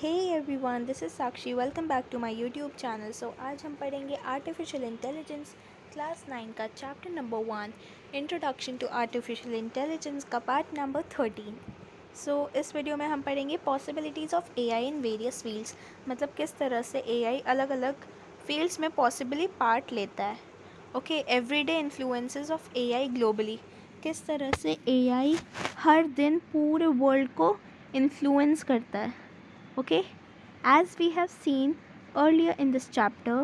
Hey everyone, this is Sakshi. Welcome back to my YouTube channel. आज हम पढ़ेंगे artificial intelligence class 9 का chapter number 1 introduction to artificial intelligence का part number 13। इस video में हम पढ़ेंगे possibilities of AI in various fields, मतलब किस तरह से एआई अलग अलग फील्ड्स में पॉसिबली पार्ट लेता है। Okay, everyday influences of AI globally, किस तरह से एआई हर दिन पूरे वर्ल्ड को इन्फ्लुएंस करता है। Okay, as we have seen earlier in this chapter,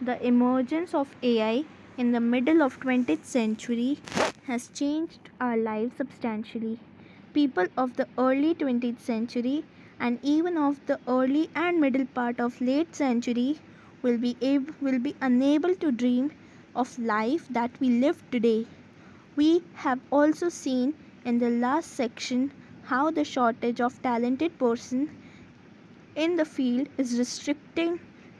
the emergence of AI in the middle of 20th century has changed our lives substantially. People of the early 20th century and even of the early and middle part of late century will be unable to dream of life that we live today. We have also seen in the last section how the shortage of talented person in the field is restricting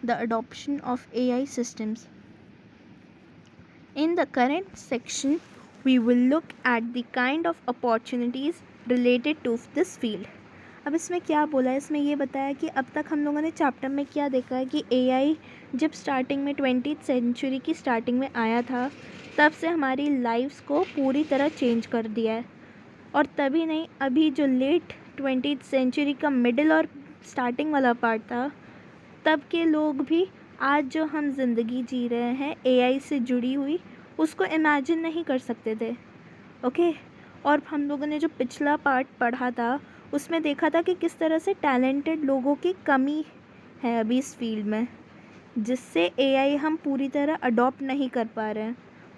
the adoption of AI systems. In the current section, we will look at the kind of opportunities related to this field. अब इसमें क्या बोला है, इसमें ये बताया कि अब तक हम लोगों ने चैप्टर में क्या देखा है कि एआई जब स्टार्टिंग में 20th सेंचुरी की स्टार्टिंग में आया था, तब से हमारी लाइफ्स को पूरी तरह चेंज कर दिया है। और तभी नहीं, अभी जो लेट 20th सेंचुरी का मिडिल और स्टार्टिंग वाला पार्ट था, तब के लोग भी आज जो हम ज़िंदगी जी रहे हैं एआई से जुड़ी हुई, उसको इमेजिन नहीं कर सकते थे। ओके, और हम लोगों ने जो पिछला पार्ट पढ़ा था उसमें देखा था कि किस तरह से टैलेंटेड लोगों की कमी है अभी इस फील्ड में, जिससे एआई हम पूरी तरह अडॉप्ट नहीं कर पा रहे हैं।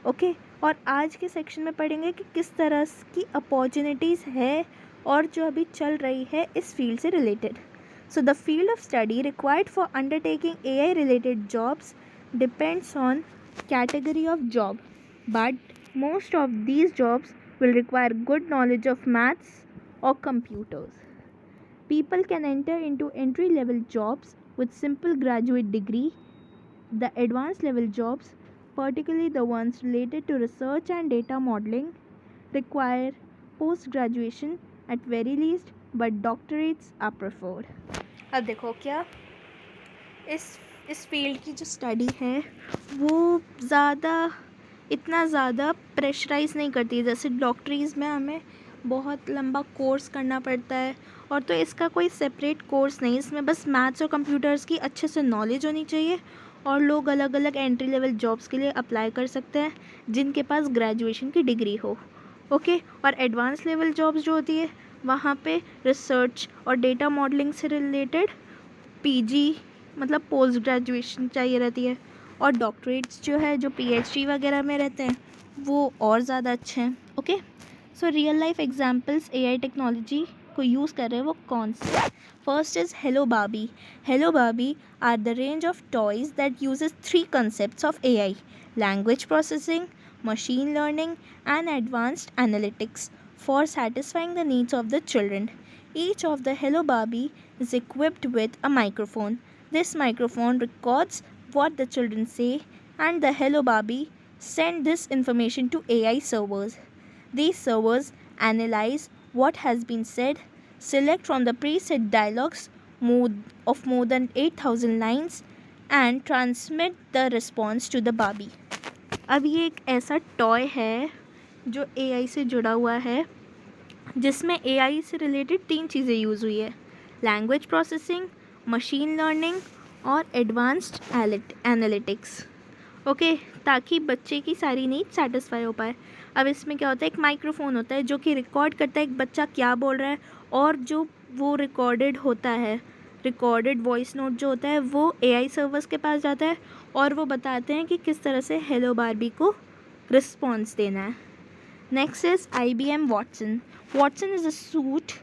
ओके, और आज के सेक्शन में पढ़ेंगे कि किस तरह की अपॉर्चुनिटीज़ है और जो अभी चल रही है इस फील्ड से related. So the field of study required for undertaking AI related jobs depends on category of job, but most of these jobs will require good knowledge of maths or computers. People can enter into entry level jobs with simple graduate degree. The advanced level jobs, particularly the ones related to research and data modeling, require post graduation at very least, but doctorates are preferred. अब देखो क्या इस field की जो study है वो इतना ज़्यादा प्रेशराइज़ नहीं करती है। जैसे डॉक्टरीज़ में हमें बहुत लंबा कोर्स करना पड़ता है, और तो इसका कोई सेपरेट कोर्स नहीं, इसमें बस मैथ्स और कंप्यूटर्स की अच्छे से नॉलेज होनी चाहिए और लोग अलग अलग एंट्री लेवल जॉब्स के लिए अप्लाई कर सकते हैं जिनके पास ग्रेजुएशन की डिग्री हो। ओके, और एडवांस लेवल जॉब्स जो होती है वहाँ पे रिसर्च और डेटा मॉडलिंग से रिलेटेड पीजी मतलब पोस्ट ग्रेजुएशन चाहिए रहती है, और डॉक्टरेट्स जो है जो पीएचडी वगैरह में रहते हैं वो और ज़्यादा अच्छे हैं। Okay, so real life examples AI technology को यूज़ कर रहे हैं वो कौन से। फर्स्ट इज़ हेलो बाबी। हेलो बाबी are the range of toys that uses 3 concepts of AI: language processing, machine learning and advanced analytics for satisfying the needs of the children. Each of the Hello Barbie is equipped with a microphone. This microphone records what the children say, and the Hello Barbie send this information to AI servers. These servers analyze what has been said, select from the preset dialogues of more than 8,000 lines, and transmit the response to the Barbie. अब ये एक ऐसा toy है जो AI से जुड़ा हुआ है, जिसमें एआई से रिलेटेड 3 चीज़ें यूज़ हुई है: लैंग्वेज प्रोसेसिंग, मशीन लर्निंग और एडवांस्ड एनालिटिक्स। ओके, ताकि बच्चे की सारी नीड सेटिस्फाई हो पाए। अब इसमें क्या होता है, एक माइक्रोफोन होता है जो कि रिकॉर्ड करता है एक बच्चा क्या बोल रहा है, और जो वो रिकॉर्डेड होता है, रिकॉर्डेड वॉइस नोट जो होता है वो एआई सर्वर्स के पास जाता है और वो बताते हैं कि किस तरह से हेलो बारबी को रिस्पॉन्स देना है। Next is IBM Watson. Watson is a suite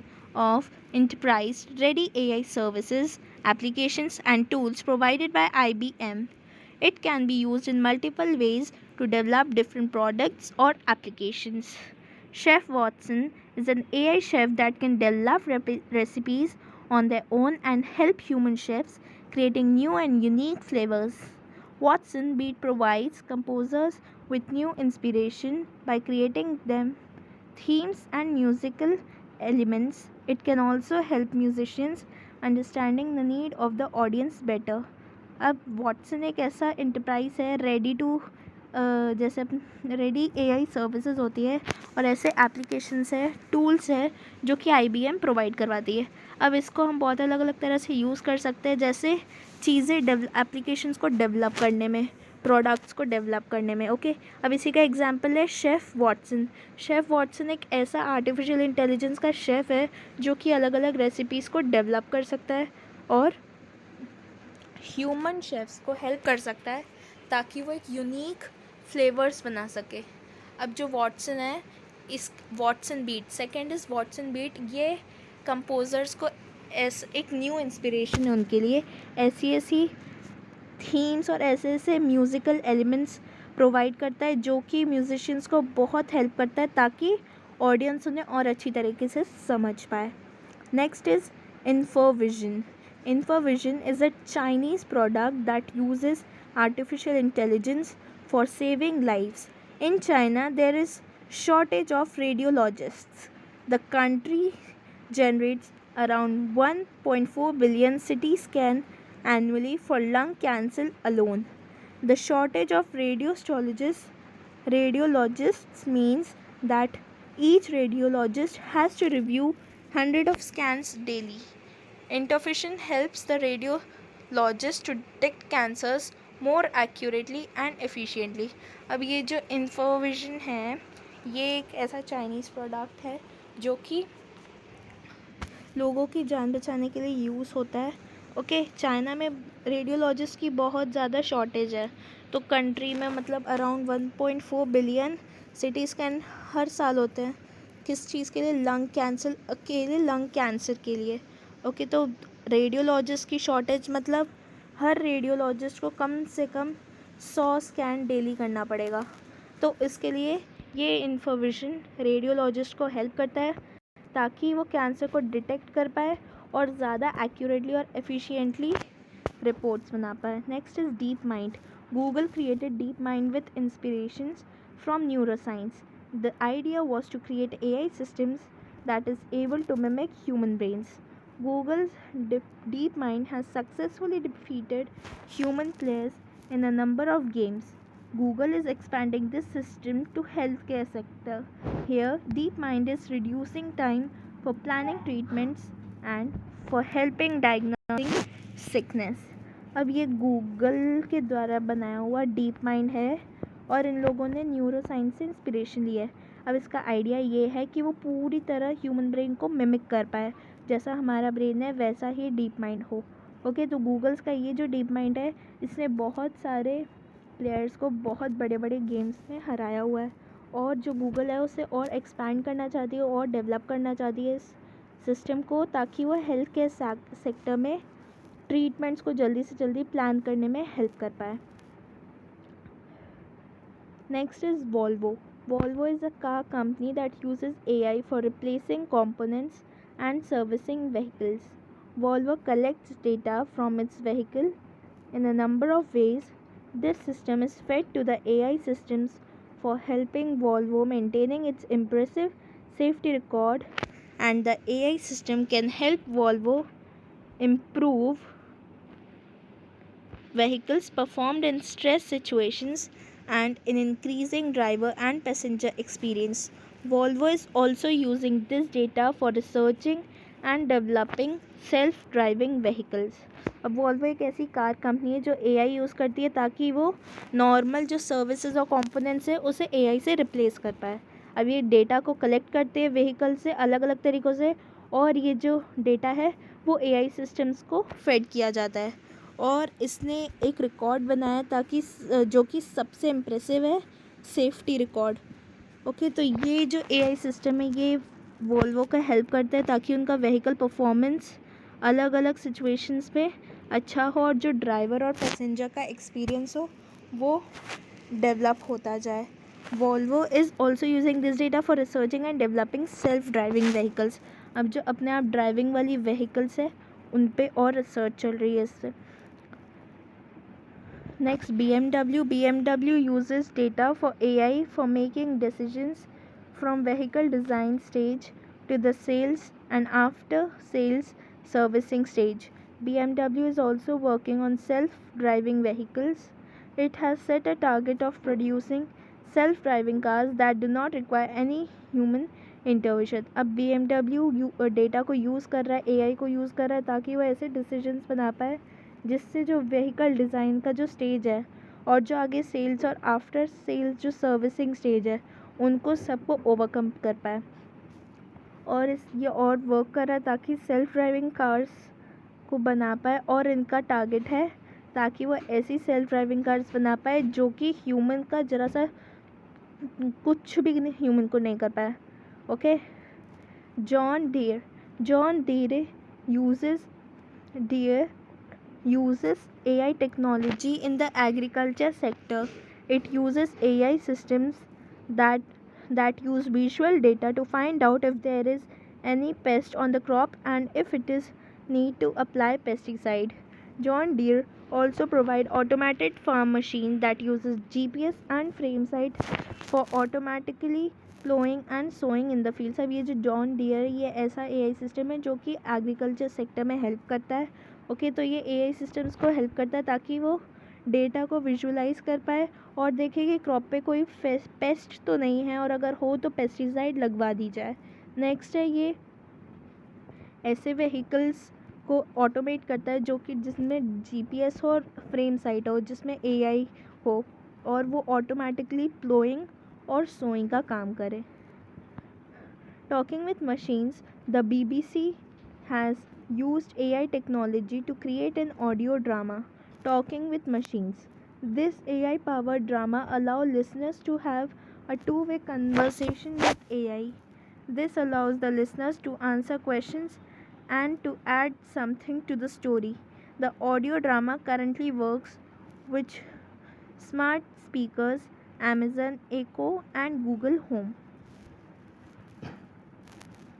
of enterprise-ready AI services, applications, and tools provided by IBM. It can be used in multiple ways to develop different products or applications. Chef Watson is an AI chef that can develop recipes on their own and help human chefs creating new and unique flavors. Watson Beat provides composers with new inspiration by creating them themes and musical elements It can also help musicians understanding the need of the audience better. अब Watson एक ऐसा enterprise है ready to जैसे ready AI services होती है और ऐसे applications है टूल्स है जो कि आईबीएम प्रोवाइड करवाती है. अब इसको हम बहुत अलग अलग तरह से यूज़ कर सकते हैं, जैसे चीज़ें एप्लीकेशंस को डेवलप करने में, प्रोडक्ट्स को डेवलप करने में. ओके, अब इसी का एग्जांपल है शेफ़ वॉटसन. शेफ़ वॉटसन एक ऐसा आर्टिफिशियल इंटेलिजेंस का शेफ़ है जो कि अलग अलग रेसिपीज़ को डेवलप कर सकता है और ह्यूमन शेफ्स को हेल्प कर सकता है ताकि वो एक यूनिक फ्लेवर्स बना सके. अब जो वॉटसन है, इस Watson beat, second is Watson beat, ये कंपोज़र्स को एक न्यू इंस्पिरेशन है उनके लिए. ऐसी ऐसी थीम्स और ऐसे ऐसे म्यूज़िकल एलिमेंट्स प्रोवाइड करता है जो कि म्यूजिशियंस को बहुत हेल्प करता है ताकि ऑडियंस उन्हें और अच्छी तरीके से समझ पाए. Next is InfoVision. InfoVision is a Chinese product that uses artificial intelligence for saving lives. In China, there is shortage of radiologists. The country generates around 1.4 billion CT scan annually for lung cancer alone. The shortage of radiologists means that each radiologist has to review hundreds of scans daily. InfoVision helps the radiologist to detect cancers more accurately and efficiently. अब ये जो InfoVision है, ये एक ऐसा Chinese product है जो कि लोगों की जान बचाने के लिए यूज़ होता है. ओके, चाइना में रेडियोलॉजिस्ट की बहुत ज़्यादा शॉर्टेज है, तो कंट्री में मतलब अराउंड 1.4 बिलियन सिटी स्कैन हर साल होते हैं. किस चीज़ के लिए? लंग कैंसर, अकेले लंग कैंसर के लिए. ओके, तो रेडियोलॉजिस्ट की शॉर्टेज मतलब हर रेडियोलॉजिस्ट को कम से कम 100 स्कैन डेली करना पड़ेगा. तो इसके लिए ये InfoVision रेडियोलॉजिस्ट को हेल्प करता है ताकि वो कैंसर को डिटेक्ट कर पाए और ज़्यादा एक्यूरेटली और एफिशिएंटली रिपोर्ट्स बना पाए. Next is deep mind. Google created deep mind with inspirations from neuroscience. The idea was to create AI systems that is able to mimic human brains. Google's DeepMind has successfully defeated human players in a number of games. Google is expanding this system to healthcare sector. Here, DeepMind is reducing time for planning treatments and for helping diagnosing sickness. अब ये Google के द्वारा बनाया हुआ DeepMind है और इन लोगों ने न्यूरो साइंस से इंस्पिरेशन ली है. अब इसका आइडिया ये है कि वो पूरी तरह ह्यूमन ब्रेन को मिमिक कर पाए, जैसा हमारा ब्रेन है वैसा ही डीप माइंड हो. ओके, तो गूगल्स का ये जो डीप माइंड है, इसने बहुत सारे प्लेयर्स को बहुत बड़े बड़े गेम्स में हराया हुआ है और जो गूगल है उसे और एक्सपैंड करना चाहती है और डेवलप करना चाहती है इस सिस्टम को ताकि वो हेल्थ केयर सेक्टर में ट्रीटमेंट्स को जल्दी से जल्दी प्लान करने में हेल्प कर पाए. Next is Volvo. Volvo is a car company that uses AI for replacing components and servicing vehicles. Volvo collects data from its vehicle in a number of ways. This system is fed to the AI systems for helping Volvo maintaining its impressive safety record, and the AI system can help Volvo improve vehicles performed in stress situations and in increasing driver and passenger experience. Volvo is also using this data for researching and developing self-driving vehicles. अब Volvo एक ऐसी car company है जो AI use करती है ताकि वो normal जो सर्विसेज और कंपोनेंट्स है उसे AI से रिप्लेस कर पाए. अब ये डेटा को कलेक्ट करते हैं व्हीकल से अलग अलग तरीक़ों से और ये जो डेटा है वो AI सिस्टम्स को फेड किया जाता है और इसने एक रिकॉर्ड बनाया ताकि जो कि सबसे इम्प्रेसिव है, सेफ्टी रिकॉर्ड. ओके, तो ये जो AI सिस्टम है ये वोल्वो का हेल्प करता है ताकि उनका व्हीकल परफॉर्मेंस अलग अलग सिचुएशंस पे अच्छा हो और जो ड्राइवर और पैसेंजर का एक्सपीरियंस हो वो डेवलप होता जाए. Volvo is also using this data for researching and developing self driving vehicles. अब जो अपने आप ड्राइविंग वाली व्हीकल्स है उन पे और रिसर्च चल रही है इससे. Next, BMW. BMW uses data for AI for making decisions from vehicle design stage. to the sales and after sales servicing stage. BMW is also working on self-driving vehicles. It has set a target of producing self-driving cars that do not require any human इंटरविशन. अब BMW data को use कर रहा है, AI को use कर रहा है ताकि वो ऐसे डिसीजंस बना पाए जिससे जो व्हीकल डिज़ाइन का जो स्टेज है और जो आगे सेल्स और आफ्टर सेल्स जो सर्विसिंग स्टेज है उनको सबको ओवरकम कर पाए. और ये और वर्क कर रहा है ताकि सेल्फ ड्राइविंग कार्स को बना पाए और इनका टारगेट है ताकि वो ऐसी सेल्फ ड्राइविंग कार्स बना पाए जो कि ह्यूमन का ज़रा सा कुछ भी ह्यूमन को नहीं कर पाए. Okay. John Deere uses AI technology in the agriculture sector. It uses AI systems that use visual data to find out if there is any pest on the crop and if it is need to apply pesticide. John Deere also provide automated farm machine that uses GPS and frame sight for automatically ploughing and sowing in the fields. अब ये जो John Deere ये ऐसा AI system है जो कि agriculture sector में help करता है. ओके. तो ये AI सिस्टम्स को हेल्प करता है ताकि वो डेटा को विजुअलाइज कर पाए और देखे कि क्रॉप पे कोई पेस्ट तो नहीं है और अगर हो तो पेस्टिसाइड लगवा दी जाए. नेक्स्ट है ये ऐसे व्हीकल्स को ऑटोमेट करता है जो कि जिसमें GPS हो और फ्रेम साइट हो जिसमें AI हो और वो ऑटोमेटिकली प्लोइंग और सोइंग का काम करे. Talking with machines. The BBC has used AI technology to create an audio drama, Talking with Machines. This AI-powered drama allows listeners to have a two-way conversation with AI. This allows the listeners to answer questions and to add something to the story. The audio drama currently works with smart speakers, Amazon Echo and Google Home.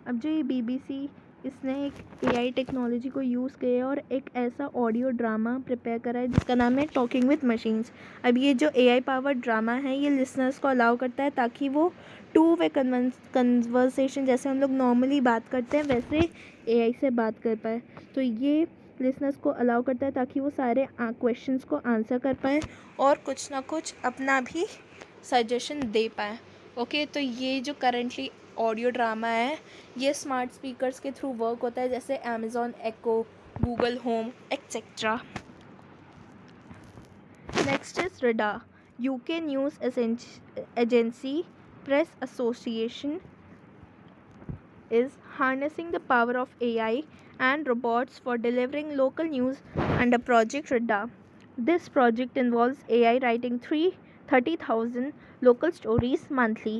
अब जो ये BBC इसने एक AI technology को use किया है और एक ऐसा ऑडियो ड्रामा प्रिपेयर करा है जिसका नाम है टॉकिंग विथ मशीन्स. अब ये जो AI पावर्ड ड्रामा है ये लिसनर्स को अलाउ करता है ताकि वो टू वे कन्वर्सेशन जैसे हम लोग नॉर्मली बात करते हैं वैसे AI से बात कर पाए. तो ये लिसनर्स को अलाउ करता है ताकि वो सारे क्वेश्चंस को आंसर कर पाए और कुछ ना कुछ अपना भी सजेशन दे पाए. ओके. तो ये जो करंटली ऑडियो ड्रामा है ये स्मार्ट स्पीकर्स के थ्रू वर्क होता है जैसे Amazon Echo, Google Home etcetera. Next is RADA. UK news agency Press Association is harnessing the power of AI and robots for delivering local news under Project RADA. This project involves AI writing 30,000 local stories monthly.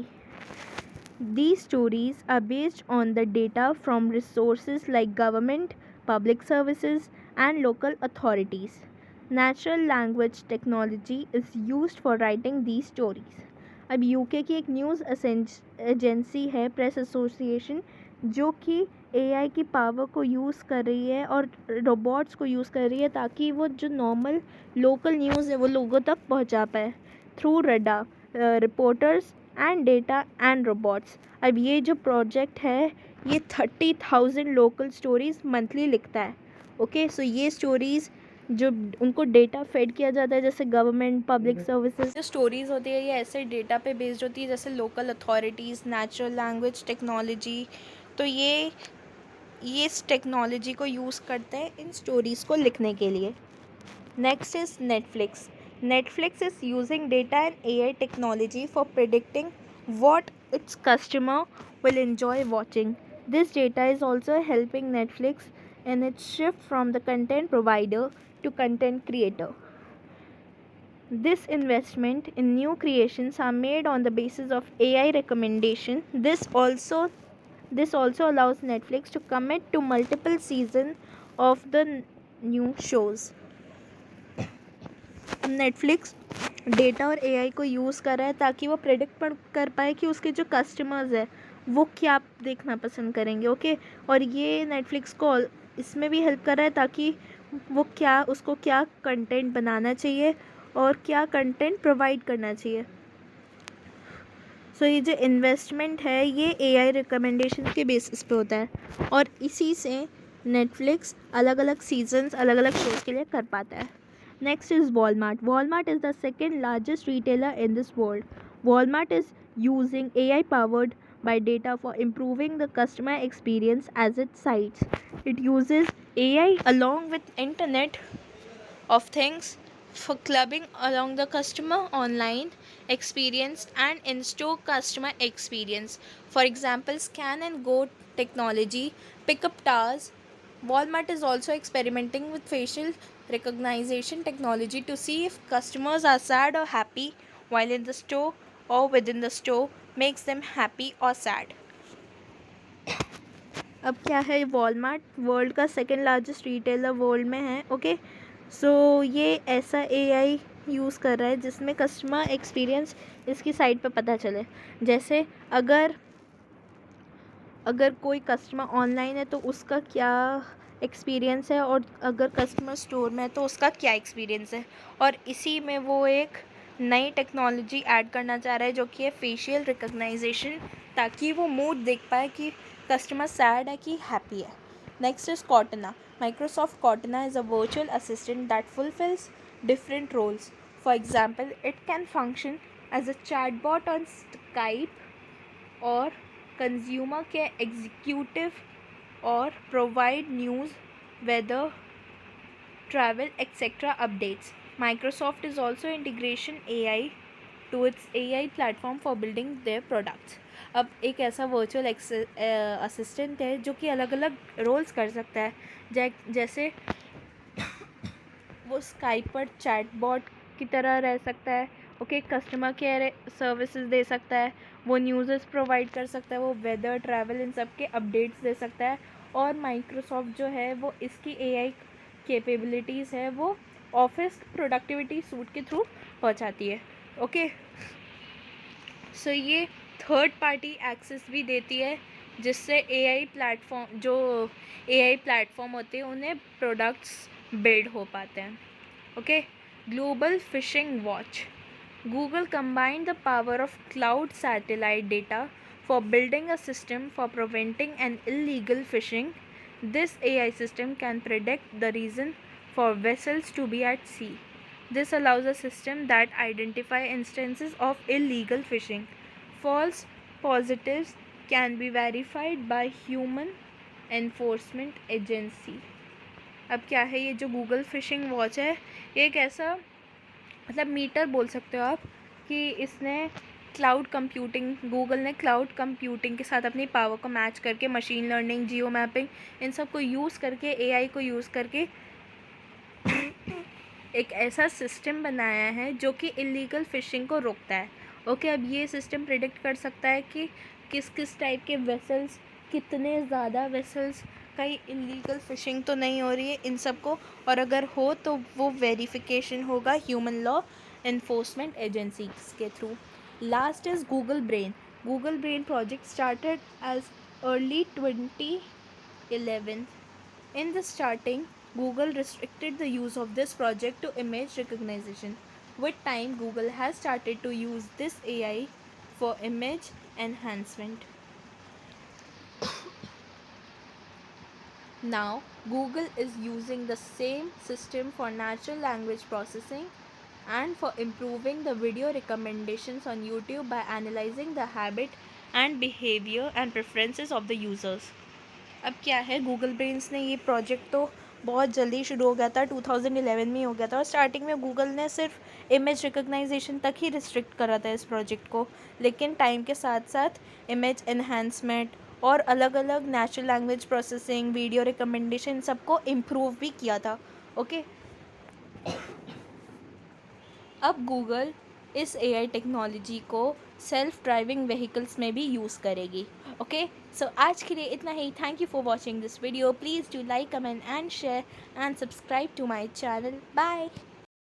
These stories are based on the data from resources like government, public services, and local authorities. Natural language technology is used for writing these stories. अब UK की एक news agency है press association जो कि AI की power को use कर रही है और रोबोट्स को यूज़ कर रही है ताकि वो जो नॉर्मल लोकल न्यूज़ है वो लोगों तक पहुंचा पाए through RADA, reporters and data and robots. अब ये जो प्रोजेक्ट है ये 30,000 लोकल स्टोरीज़ मंथली लिखता है. ओके. सो ये स्टोरीज़ जो उनको डेटा फेड किया जाता है जैसे गवर्नमेंट, पब्लिक सर्विसेज जो स्टोरीज़ होती है ये ऐसे डेटा पे बेस्ड होती है जैसे local authorities, natural language technology. तो ये इस टेक्नोलॉजी को यूज़ करते हैं इन स्टोरीज़ को लिखने के लिए. Next is Netflix. Netflix is using data and AI technology for predicting what its customer will enjoy watching. This data is also helping Netflix in its shift from the content provider to content creator. This investment in new creations are made on the basis of AI recommendation. This also allows Netflix to commit to multiple seasons of the new shows. Netflix data और AI को use कर रहा है ताकि वो predict कर पाए कि उसके जो कस्टमर्स है वो क्या देखना पसंद करेंगे. ओके. और ये नेटफ्लिक्स को इसमें भी हेल्प कर रहा है ताकि वो उसको क्या कंटेंट बनाना चाहिए और क्या कंटेंट प्रोवाइड करना चाहिए. सो ये जो इन्वेस्टमेंट है ये एआई रिकमेंडेशन के बेसिस पे होता है और इसी से नेटफ्लिक्स अलग अलग सीजन्स अलग अलग शोज़ के लिए कर पाता है. Next is Walmart. Walmart is the second largest retailer in this world. Walmart is using AI powered by data for improving the customer experience as its sites. It uses AI along with Internet of Things for clubbing along the customer online experience and in-store customer experience. For example, scan and go technology, pickup towers. Walmart is also experimenting with facial recognition technology to see if customers are sad or happy while in the store or within the store makes them happy or sad. अब क्या है, Walmart world का second largest retailer world में है. Okay, सो ये ऐसा AI use कर रहा है जिसमें कस्टमर एक्सपीरियंस इसकी साइट पे पता चले. जैसे अगर कोई कस्टमर ऑनलाइन है तो उसका क्या एक्सपीरियंस है और अगर कस्टमर स्टोर में है तो उसका क्या एक्सपीरियंस है. और इसी में वो एक नई टेक्नोलॉजी ऐड करना चाह रहा है जो कि है फेशियल रिकग्नाइजेशन, ताकि वो मूड देख पाए कि कस्टमर सैड है कि हैप्पी है. Next is Cortana. Microsoft Cortana is a virtual assistant that fulfills different roles. For example, it can function as a chatbot on Skype or consumer care executive or provide news, weather, travel, etc. updates. Microsoft is also integration AI to its AI platform for building their products. अब एक ऐसा virtual assistant है जो कि अलग अलग roles कर सकता है. जैसे वो स्काइप पर चैटबॉट की तरह रह सकता है. ओके, कस्टमर केयर सर्विसेज दे सकता है, वो न्यूज़ प्रोवाइड कर सकता है, वो वेदर, ट्रैवल, इन सब के अपडेट्स दे सकता है. और माइक्रोसॉफ्ट जो है वो इसकी एआई कैपेबिलिटीज़ है वो ऑफिस प्रोडक्टिविटी सूट के थ्रू पहुंचाती है. ओके, सो ये थर्ड पार्टी एक्सेस भी देती है जिससे एआई प्लेटफॉर्म होते हैं उन्हें प्रोडक्ट्स बिल्ड हो पाते हैं. Okay, global fishing watch. Google combined the power of cloud satellite data for building a system for preventing an illegal fishing. This AI system can predict the reason for vessels to be at sea. This allows a system that identify instances of illegal fishing. False positives can be verified by human enforcement agency. अब क्या है, ये जो Google fishing watch है ये एक ऐसा मतलब मीटर बोल सकते हो आप कि इसने गूगल ने क्लाउड कंप्यूटिंग के साथ अपनी पावर को मैच करके मशीन लर्निंग, जियो मैपिंग, इन सब को यूज़ करके, एआई को यूज़ करके एक ऐसा सिस्टम बनाया है जो कि इलीगल फ़िशिंग को रोकता है. ओके, अब ये सिस्टम प्रिडिक्ट कर सकता है कि किस किस टाइप के वेसल्स, कितने ज़्यादा वेसल्स, कहीं इलीगल फ़िशिंग तो नहीं हो रही है इन सब को, और अगर हो तो वो वेरिफिकेशन होगा ह्यूमन लॉ एनफोर्समेंट एजेंसीज के थ्रू. Last is Google Brain. Google Brain project started as early 2011. In the starting, Google restricted the use of this project to image recognition. With time, Google has started to use this AI for image enhancement. Now, Google is using the same system for natural language processing and for improving the video recommendations on YouTube by analyzing the habit and behavior and preferences of the users. अब क्या है, Google brains ने ये project तो बहुत जल्दी शुरू हो गया था, 2011 में ही हो गया था. और स्टार्टिंग में गूगल ने सिर्फ इमेज रिकग्नाइजेशन तक ही रिस्ट्रिक्ट करा था इस प्रोजेक्ट को, लेकिन टाइम के साथ साथ इमेज एनहांसमेंट और अलग अलग natural language processing, video recommendation सबको इम्प्रूव भी किया था. ओके, अब गूगल इस एआई टेक्नोलॉजी को सेल्फ ड्राइविंग व्हीकल्स में भी यूज़ करेगी. ओके, सो आज के लिए इतना ही. Thank you for watching this video. Please do like, comment and share and subscribe to my channel. Bye.